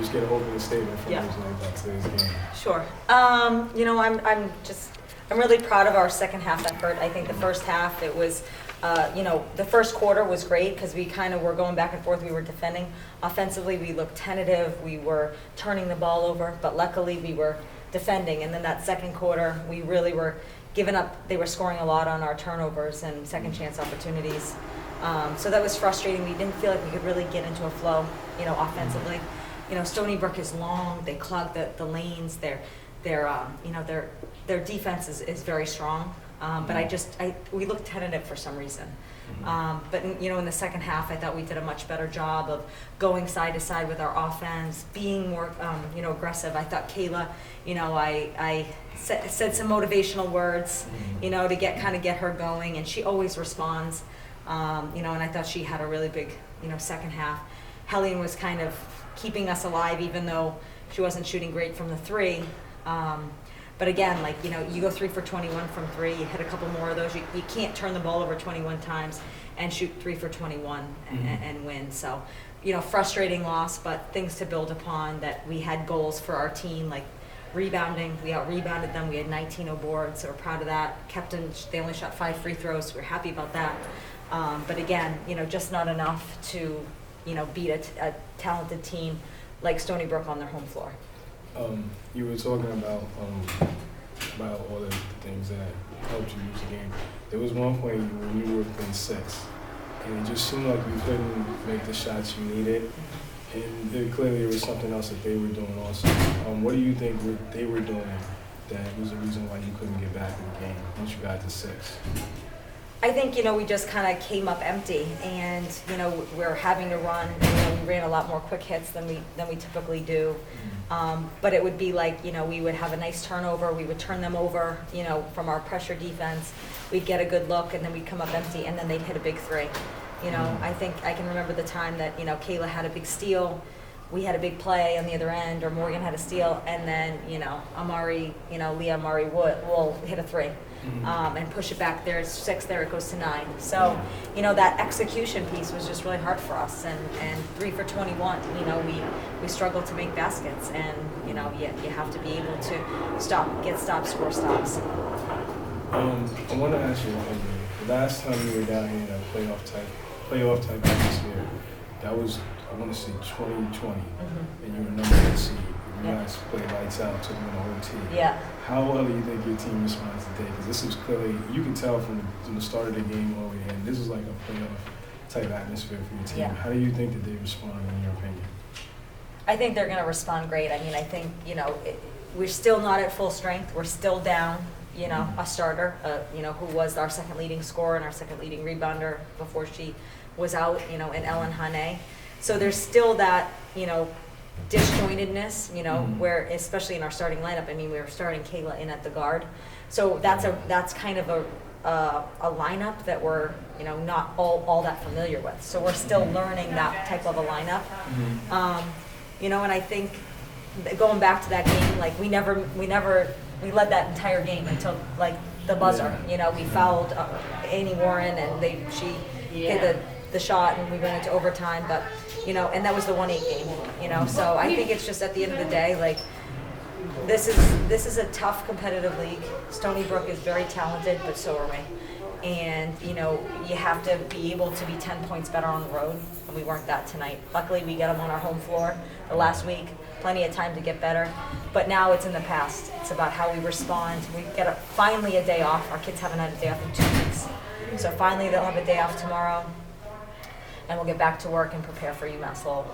just get an opening statement from Yeah. you about today's game. Sure. You know, I'm really proud of our second half effort. I think the first half, it was, you know, the first quarter was great because we kind of were going back and forth. We were defending. Offensively, we looked tentative. We were turning the ball over, but luckily we were defending. And then that second quarter, we really were giving up. They were scoring a lot on our turnovers and second chance opportunities. So that was frustrating. We didn't feel like we could really get into a flow, you know, offensively. You know, Stony Brook is long. They clog the lanes. You know, their defense is very strong. But we looked tentative for some reason. But you know, in the second half, I thought we did a much better job of going side to side with our offense, being more, you know, aggressive. I thought Kayla, you know, I said some motivational words, you know, to get her going, and she always responds. You know, and I thought she had a really big, you know, second half. Helene was kind of keeping us alive, even though she wasn't shooting great from the three. But again, like, you know, you go 3 for 21 from three, you hit a couple more of those. You can't turn the ball over 21 times and shoot 3 for 21 and win. So, you know, frustrating loss, but things to build upon. That we had goals for our team, like rebounding. We out-rebounded them. We had 19 boards, so we're proud of that. They only shot 5 free throws, so we're happy about that. But again, you know, just not enough to, you know, beat a talented team like Stony Brook on their home floor. You were talking about all the things that helped you lose the game. There was one point when you were within 6, and it just seemed like you couldn't make the shots you needed. And clearly there was something else that they were doing also. What do you think they were doing that was the reason why you couldn't get back in the game once you got to 6? I think, you know, we just kind of came up empty, and, you know, we're having to run. You know, we ran a lot more quick hits than we typically do. But it would be like, you know, we would have a nice turnover. We would turn them over, you know, from our pressure defense. We'd get a good look, and then we'd come up empty, and then they'd hit a big three. You know, I think I can remember the time that, you know, Kayla had a big steal. We had a big play on the other end, or Morgan had a steal, and then, you know, Leah Amari will hit a three. And push it back. There's 6 there, it goes to 9. So, you know, that execution piece was just really hard for us. And 3 for 21, you know, we struggled to make baskets. And, you know, you have to be able to get stops, score stops. I want to ask you, the last time you were down here in a playoff type atmosphere, that was, I want to say 2020, and you were number 1 seed. You guys played lights out, took them in the whole team. Yeah. How well do you think your team responds today? Because this is clearly, you can tell from the start of the game all the way in, this is like a playoff type atmosphere for your team. Yeah. How do you think that they respond, in your opinion? I think they're going to respond great. I mean, I think, you know, we're still not at full strength. We're still down, you know, a starter, you know, who was our second leading scorer and our second leading rebounder before she was out, you know, in Ellen Hane. So there's still that, you know, disjointedness, you know, where, especially in our starting lineup, I mean, we were starting Kayla in at the guard. So that's kind of a lineup that we're, you know, not all that familiar with. So we're still learning that type of a lineup. You know, and I think going back to that game, like we led that entire game until like the buzzer. You know, we fouled Annie Warren, and she hit the shot, and we went into overtime. But, you know, and that was the 1-8 game. You know, so I think it's just at the end of the day, like, this is a tough competitive league. Stony Brook is very talented, but so are we. And, you know, you have to be able to be 10 points better on the road, and we weren't that tonight. Luckily, we got them on our home floor the last week. Plenty of time to get better. But now it's in the past. It's about how we respond. We get finally a day off. Our kids haven't had a day off in 2 weeks. So finally they'll have a day off tomorrow, and we'll get back to work and prepare for UMass Lowell.